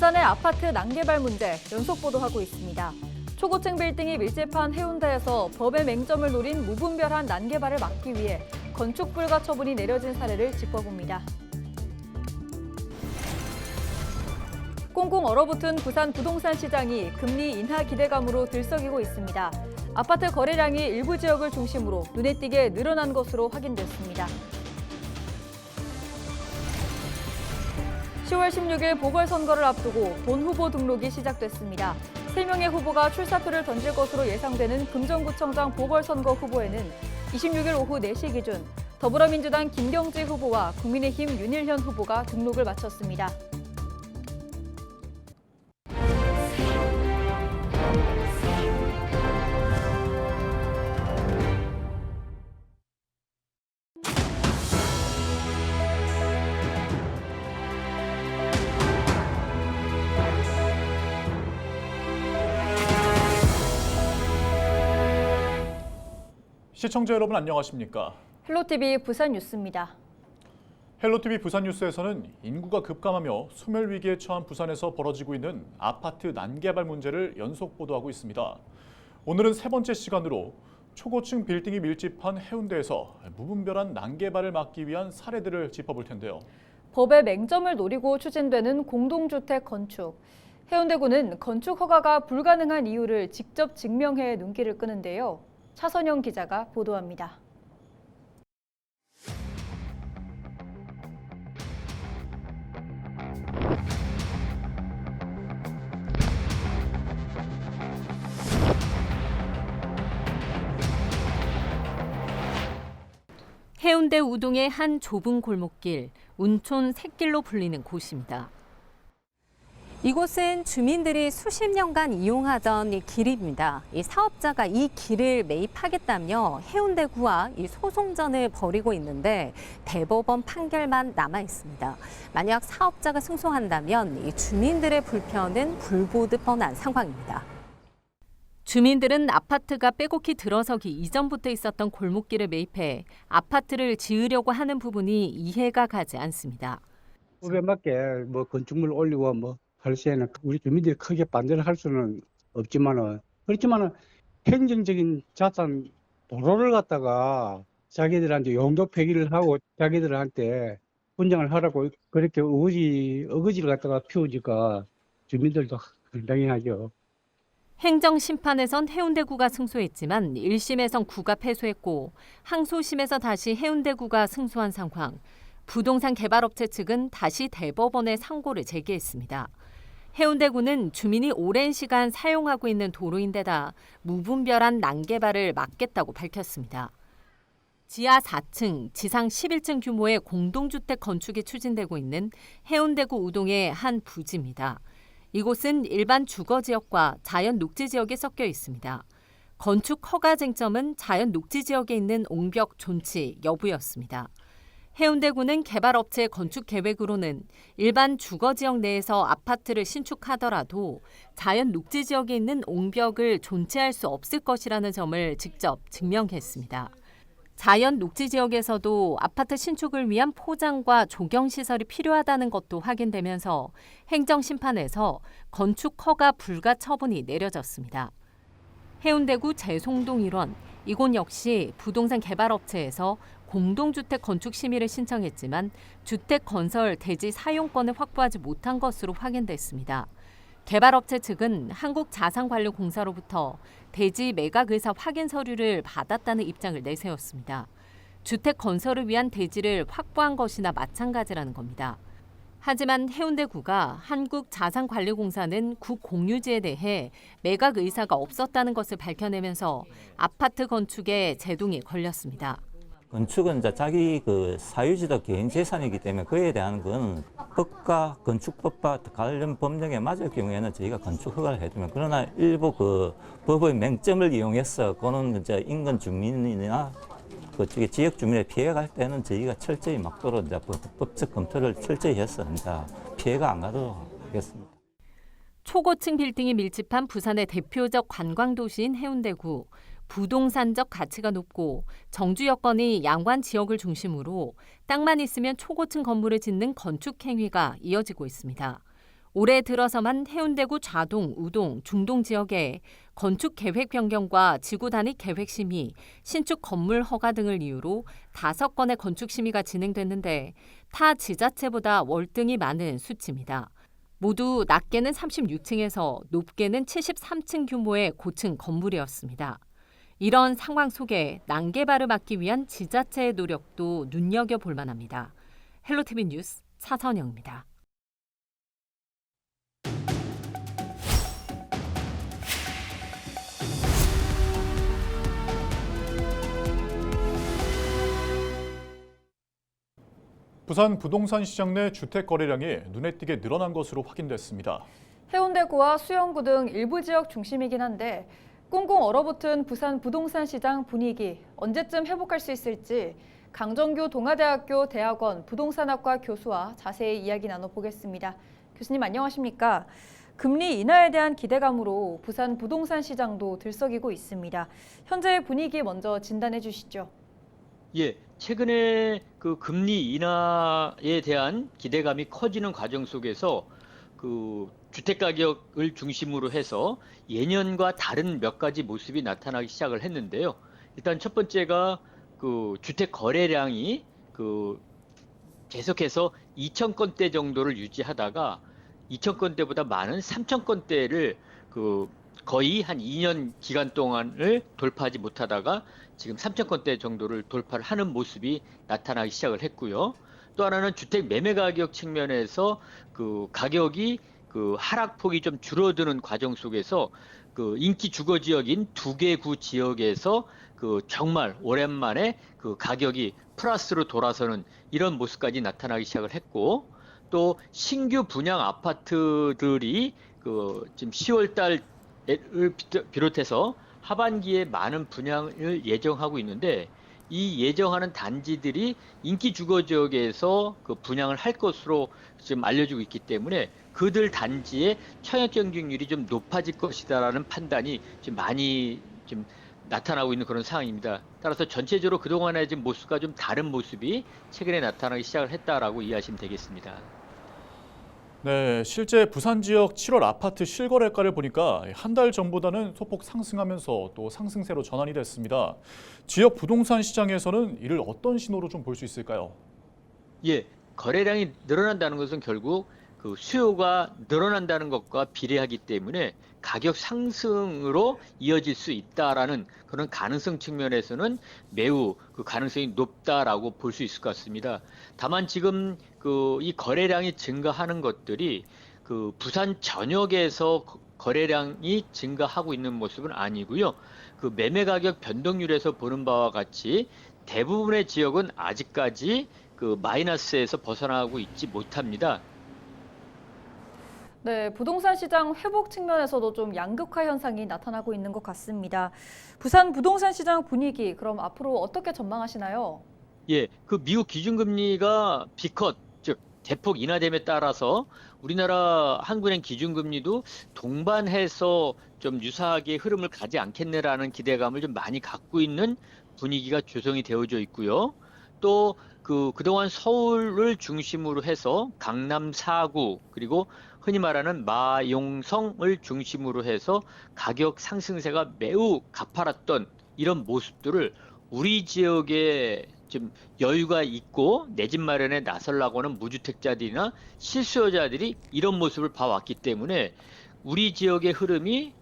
부산의 아파트 난개발 문제 연속 보도하고 있습니다. 초고층 빌딩이 밀집한 해운대에서 법의 맹점을 노린 무분별한 난개발을 막기 위해 건축 불가 처분이 내려진 사례를 짚어봅니다. 꽁꽁 얼어붙은 부산 부동산 시장이 금리 인하 기대감으로 들썩이고 있습니다. 아파트 거래량이 일부 지역을 중심으로 눈에 띄게 늘어난 것으로 확인됐습니다. 10월 16일 보궐선거를 앞두고 본 후보 등록이 시작됐습니다. 3명의 후보가 출사표를 던질 것으로 예상되는 금정구청장 보궐선거 후보에는 26일 오후 4시 기준 더불어민주당 김경지 후보와 국민의힘 윤일현 후보가 등록을 마쳤습니다. 시청자 여러분 안녕하십니까? 헬로티비 부산 뉴스입니다. 헬로티비 부산 뉴스에서는 인구가 급감하며 소멸 위기에 처한 부산에서 벌어지고 있는 아파트 난개발 문제를 연속 보도하고 있습니다. 오늘은 세 번째 시간으로 초고층 빌딩이 밀집한 해운대에서 무분별한 난개발을 막기 위한 사례들을 짚어볼 텐데요. 법의 맹점을 노리고 추진되는 공동주택 건축. 해운대구는 건축 허가가 불가능한 이유를 직접 증명해 눈길을 끄는데요. 차선영 기자가 보도합니다. 해운대 우동의 한 좁은 골목길, 운촌 샛길로 불리는 곳입니다. 이곳은 주민들이 수십 년간 이용하던 이 길입니다. 이 사업자가 이 길을 매입하겠다며 해운대구와 이 소송전을 벌이고 있는데 대법원 판결만 남아 있습니다. 만약 사업자가 승소한다면 이 주민들의 불편은 불보듯 뻔한 상황입니다. 주민들은 아파트가 빼곡히 들어서기 이전부터 있었던 골목길을 매입해 아파트를 지으려고 하는 부분이 이해가 가지 않습니다. 법에 맞게 건축물 올리고 할 시에는 우리 주민들이 크게 반대를 할 수는 없지만은 그렇지만은 행정적인 자산 도로를 갖다가 자기들한테 용도 폐기를 하고 자기들한테 분양을 하라고 그렇게 어거지를 갖다가 피우니까 주민들도 당연하죠. 행정심판에선 해운대구가 승소했지만 1심에선 구가 패소했고 항소심에서 다시 해운대구가 승소한 상황. 부동산 개발업체 측은 다시 대법원에 상고를 제기했습니다. 해운대구는 주민이 오랜 시간 사용하고 있는 도로인데다 무분별한 난개발을 막겠다고 밝혔습니다. 지하 4층, 지상 11층 규모의 공동주택 건축이 추진되고 있는 해운대구 우동의 한 부지입니다. 이곳은 일반 주거지역과 자연 녹지지역이 섞여 있습니다. 건축 허가 쟁점은 자연 녹지지역에 있는 옹벽 존치 여부였습니다. 해운대구는 개발업체 건축 계획으로는 일반 주거지역 내에서 아파트를 신축하더라도 자연 녹지지역에 있는 옹벽을 존치할 수 없을 것이라는 점을 직접 증명했습니다. 자연 녹지지역에서도 아파트 신축을 위한 포장과 조경시설이 필요하다는 것도 확인되면서 행정심판에서 건축 허가 불가 처분이 내려졌습니다. 해운대구 재송동 일원, 이곳 역시 부동산 개발업체에서 공동주택 건축 심의를 신청했지만 주택 건설 대지 사용권을 확보하지 못한 것으로 확인됐습니다. 개발업체 측은 한국자산관리공사로부터 대지 매각 의사 확인 서류를 받았다는 입장을 내세웠습니다. 주택 건설을 위한 대지를 확보한 것이나 마찬가지라는 겁니다. 하지만 해운대구가 한국자산관리공사는 구 공유지에 대해 매각 의사가 없었다는 것을 밝혀내면서 아파트 건축에 제동이 걸렸습니다. 건축은 이제 자기 사유지도 개인 재산이기 때문에 그에 대한 건 법과 건축법과 관련 법령에 맞을 경우에는 저희가 건축 허가를 해주면, 그러나 일부 법의 맹점을 이용해서 그거는 이제 인근 주민이나 그쪽에 지역 주민의 피해가 갈 때는 저희가 철저히 막도록 이제 법적 검토를 철저히 해서 이제 피해가 안 가도록 하겠습니다. 초고층 빌딩이 밀집한 부산의 대표적 관광도시인 해운대구. 부동산적 가치가 높고 정주 여건이 양관 지역을 중심으로 땅만 있으면 초고층 건물을 짓는 건축 행위가 이어지고 있습니다. 올해 들어서만 해운대구 좌동, 우동, 중동 지역에 건축 계획 변경과 지구 단위 계획 심의, 신축 건물 허가 등을 이유로 5건의 건축 심의가 진행됐는데 타 지자체보다 월등히 많은 수치입니다. 모두 낮게는 36층에서 높게는 73층 규모의 고층 건물이었습니다. 이런 상황 속에 난개발을 막기 위한 지자체의 노력도 눈여겨볼 만합니다. 헬로티비 뉴스 차선영입니다. 부산 부동산 시장 내 주택 거래량이 눈에 띄게 늘어난 것으로 확인됐습니다. 해운대구와 수영구 등 일부 지역 중심이긴 한데 꽁꽁 얼어붙은 부산 부동산 시장 분위기 언제쯤 회복할 수 있을지 강정규 동아대학교 대학원 부동산학과 교수와 자세히 이야기 나눠보겠습니다. 교수님 안녕하십니까? 금리 인하에 대한 기대감으로 부산 부동산 시장도 들썩이고 있습니다. 현재의 분위기 먼저 진단해 주시죠. 예, 최근에 그 금리 인하에 대한 기대감이 커지는 과정 속에서 그 주택 가격을 중심으로 해서 예년과 다른 몇 가지 모습이 나타나기 시작을 했는데요. 일단 첫 번째가 그 주택 거래량이 그 계속해서 2,000건대 정도를 유지하다가 2,000건대보다 많은 3,000건대를 그 거의 한 2년 기간 동안을 돌파하지 못하다가 지금 3,000건대 정도를 돌파를 하는 모습이 나타나기 시작을 했고요. 또 하나는 주택 매매 가격 측면에서 그 가격이 그 하락폭이 좀 줄어드는 과정 속에서 그 인기 주거 지역인 2개 구 지역에서 그 정말 오랜만에 그 가격이 플러스로 돌아서는 이런 모습까지 나타나기 시작을 했고, 또 신규 분양 아파트들이 그 지금 10월 달을 비롯해서 하반기에 많은 분양을 예정하고 있는데 이 예정하는 단지들이 인기 주거 지역에서 그 분양을 할 것으로 지금 알려지고 있기 때문에 그들 단지의 청약 경쟁률이 좀 높아질 것이다라는 판단이 지금 많이 지금 나타나고 있는 그런 상황입니다. 따라서 전체적으로 그동안의 지금 모습과 좀 다른 모습이 최근에 나타나기 시작을 했다라고 이해하시면 되겠습니다. 네, 실제 부산 지역 7월 아파트 실거래가를 보니까 한 달 전보다는 소폭 상승하면서 또 상승세로 전환이 됐습니다. 지역 부동산 시장에서는 이를 어떤 신호로 좀 볼 수 있을까요? 예, 거래량이 늘어난다는 것은 결국 그 수요가 늘어난다는 것과 비례하기 때문에 가격 상승으로 이어질 수 있다라는 그런 가능성 측면에서는 매우 그 가능성이 높다라고 볼 수 있을 것 같습니다. 다만 지금 그 이 거래량이 증가하는 것들이 그 부산 전역에서 거래량이 증가하고 있는 모습은 아니고요. 그 매매 가격 변동률에서 보는 바와 같이 대부분의 지역은 아직까지 그 마이너스에서 벗어나고 있지 못합니다. 네, 부동산 시장 회복 측면에서도 좀 양극화 현상이 나타나고 있는 것 같습니다. 부산 부동산 시장 분위기 그럼 앞으로 어떻게 전망하시나요? 예, 그 미국 기준금리가 B컷, 즉 대폭 인하됨에 따라서 우리나라 한국은행 기준금리도 동반해서 좀 유사하게 흐름을 가지 않겠네라는 기대감을 좀 많이 갖고 있는 분위기가 조성이 되어져 있고요. 또 그동안 서울을 중심으로 해서 강남 4구 그리고 흔히 말하는 마용성을 중심으로 해서 가격 상승세가 매우 가파랐던 이런 모습들을 우리 지역에 좀 여유가 있고 내 집 마련에 나서려고 하는 무주택자들이나 실수요자들이 이런 모습을 봐왔기 때문에 우리 지역의 흐름이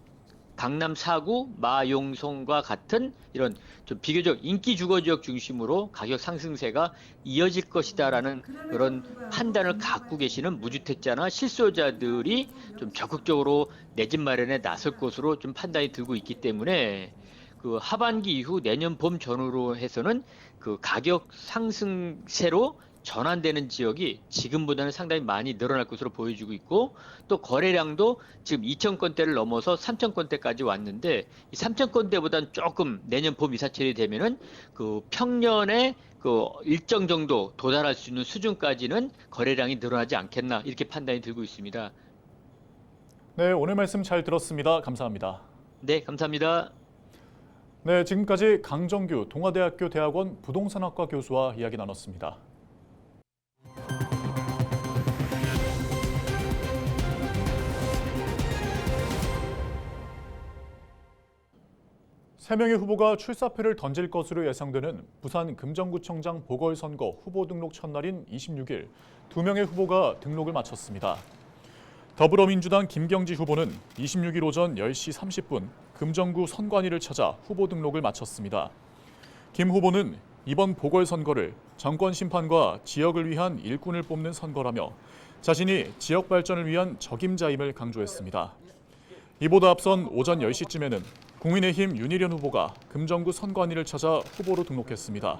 강남 4구, 마용성과 같은 이런 좀 비교적 인기 주거 지역 중심으로 가격 상승세가 이어질 것이다라는 그런 판단을 갖고 계시는 무주택자나 실수요자들이 좀 적극적으로 내 집 마련에 나설 것으로 좀 판단이 들고 있기 때문에 그 하반기 이후 내년 봄 전후로 해서는 그 가격 상승세로 전환되는 지역이 지금보다는 상당히 많이 늘어날 것으로 보여지고 있고 또 거래량도 지금 2,000건대를 넘어서 3,000건대까지 왔는데 이 3,000건대보다는 조금 내년 봄 이사철이 되면은 그 평년에 그 일정 정도 도달할 수 있는 수준까지는 거래량이 늘어나지 않겠나 이렇게 판단이 들고 있습니다. 네, 오늘 말씀 잘 들었습니다. 감사합니다. 네, 감사합니다. 네, 지금까지 강정규 동아대학교 대학원 부동산학과 교수와 이야기 나눴습니다. 3명의 후보가 출사표를 던질 것으로 예상되는 부산 금정구청장 보궐선거 후보 등록 첫날인 26일 2명의 후보가 등록을 마쳤습니다. 더불어민주당 김경지 후보는 26일 오전 10시 30분 금정구 선관위를 찾아 후보 등록을 마쳤습니다. 김 후보는 이번 보궐선거를 정권 심판과 지역을 위한 일꾼을 뽑는 선거라며 자신이 지역 발전을 위한 적임자임을 강조했습니다. 이보다 앞선 오전 10시쯤에는 국민의힘 윤희련 후보가 금정구 선관위를 찾아 후보로 등록했습니다.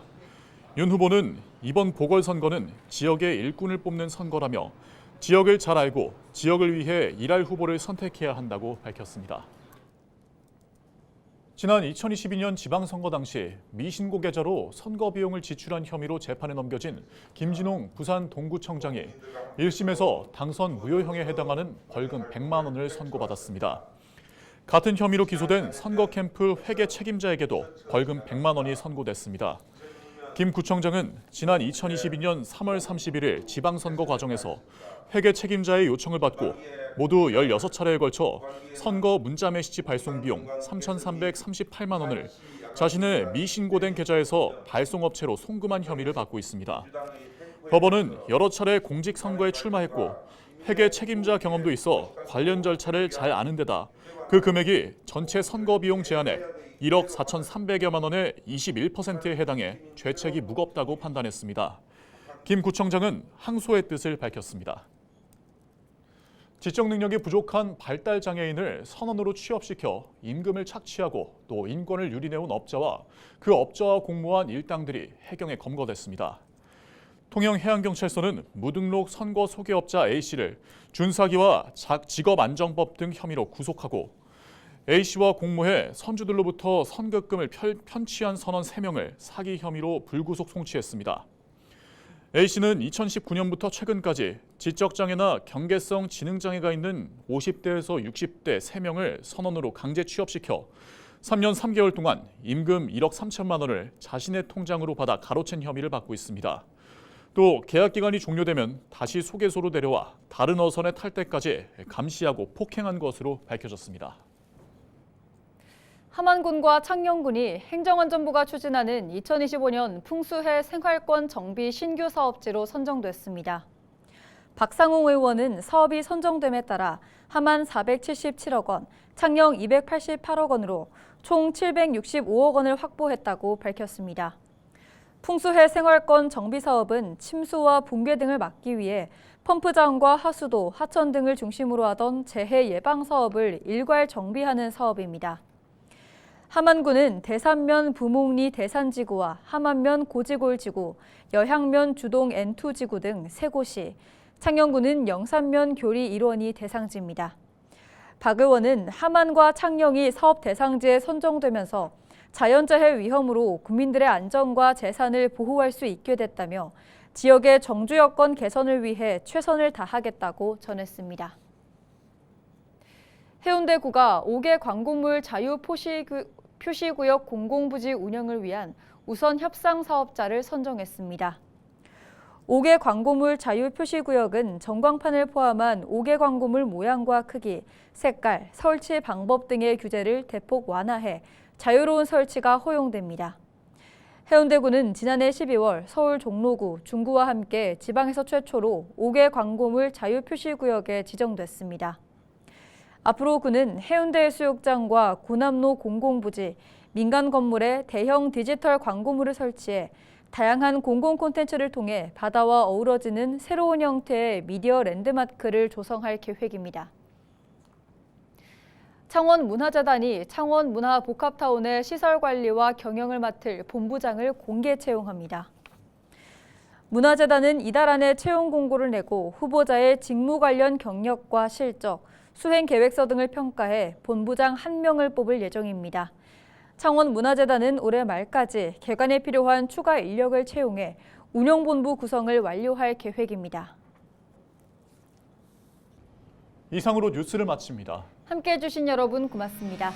윤 후보는 이번 보궐선거는 지역의 일꾼을 뽑는 선거라며 지역을 잘 알고 지역을 위해 일할 후보를 선택해야 한다고 밝혔습니다. 지난 2022년 지방선거 당시 미신고 계좌로 선거 비용을 지출한 혐의로 재판에 넘겨진 김진홍 부산 동구청장이 1심에서 당선 무효형에 해당하는 벌금 100만 원을 선고받았습니다. 같은 혐의로 기소된 선거 캠프 회계 책임자에게도 벌금 100만 원이 선고됐습니다. 김 구청장은 지난 2022년 3월 31일 지방선거 과정에서 회계 책임자의 요청을 받고 모두 16차례에 걸쳐 선거 문자 메시지 발송 비용 3,338만 원을 자신의 미신고된 계좌에서 발송업체로 송금한 혐의를 받고 있습니다. 법원은 여러 차례 공직선거에 출마했고 회계 책임자 경험도 있어 관련 절차를 잘 아는 데다 그 금액이 전체 선거 비용 제한액 1억 4,300여만 원의 21%에 해당해 죄책이 무겁다고 판단했습니다. 김 구청장은 항소의 뜻을 밝혔습니다. 지적 능력이 부족한 발달 장애인을 선원으로 취업시켜 임금을 착취하고 또 인권을 유린해온 업자와 그 업자와 공모한 일당들이 해경에 검거됐습니다. 통영해양경찰서는 무등록 선거 소개업자 A씨를 준사기와 직업안정법 등 혐의로 구속하고 A씨와 공모해 선주들로부터 선급금을 편취한 선원 3명을 사기 혐의로 불구속 송치했습니다. A씨는 2019년부터 최근까지 지적장애나 경계성 지능장애가 있는 50대에서 60대 3명을 선원으로 강제 취업시켜 3년 3개월 동안 임금 1억 3천만 원을 자신의 통장으로 받아 가로챈 혐의를 받고 있습니다. 또 계약 기간이 종료되면 다시 소개소로 데려와 다른 어선에 탈 때까지 감시하고 폭행한 것으로 밝혀졌습니다. 함안군과 창녕군이 행정안전부가 추진하는 2025년 풍수해 생활권 정비 신규 사업지로 선정됐습니다. 박상웅 의원은 사업이 선정됨에 따라 함안 477억 원, 창녕 288억 원으로 총 765억 원을 확보했다고 밝혔습니다. 풍수해 생활권 정비 사업은 침수와 붕괴 등을 막기 위해 펌프장과 하수도, 하천 등을 중심으로 하던 재해 예방 사업을 일괄 정비하는 사업입니다. 함안군은 대산면 부목리 대산지구와 함안면 고지골지구, 여향면 주동 N2지구 등 3곳이, 창녕군은 영산면 교리 1원이 대상지입니다. 박 의원은 함안과 창녕이 사업 대상지에 선정되면서 자연재해 위험으로 국민들의 안전과 재산을 보호할 수 있게 됐다며 지역의 정주 여건 개선을 위해 최선을 다하겠다고 전했습니다. 해운대구가 5개 광고물 자유 표시구역 공공부지 운영을 위한 우선 협상 사업자를 선정했습니다. 5개 광고물 자유 표시구역은 전광판을 포함한 5개 광고물 모양과 크기, 색깔, 설치 방법 등의 규제를 대폭 완화해 자유로운 설치가 허용됩니다. 해운대구는 지난해 12월 서울 종로구, 중구와 함께 지방에서 최초로 5개 광고물 자유 표시구역에 지정됐습니다. 앞으로 구는 해운대해수욕장과 고남로 공공부지, 민간 건물에 대형 디지털 광고물을 설치해 다양한 공공 콘텐츠를 통해 바다와 어우러지는 새로운 형태의 미디어 랜드마크를 조성할 계획입니다. 창원문화재단이 창원문화복합타운의 시설관리와 경영을 맡을 본부장을 공개 채용합니다. 문화재단은 이달 안에 채용 공고를 내고 후보자의 직무 관련 경력과 실적, 수행계획서 등을 평가해 본부장 1명을 뽑을 예정입니다. 창원문화재단은 올해 말까지 개관에 필요한 추가 인력을 채용해 운영본부 구성을 완료할 계획입니다. 이상으로 뉴스를 마칩니다. 함께해 주신 여러분 고맙습니다.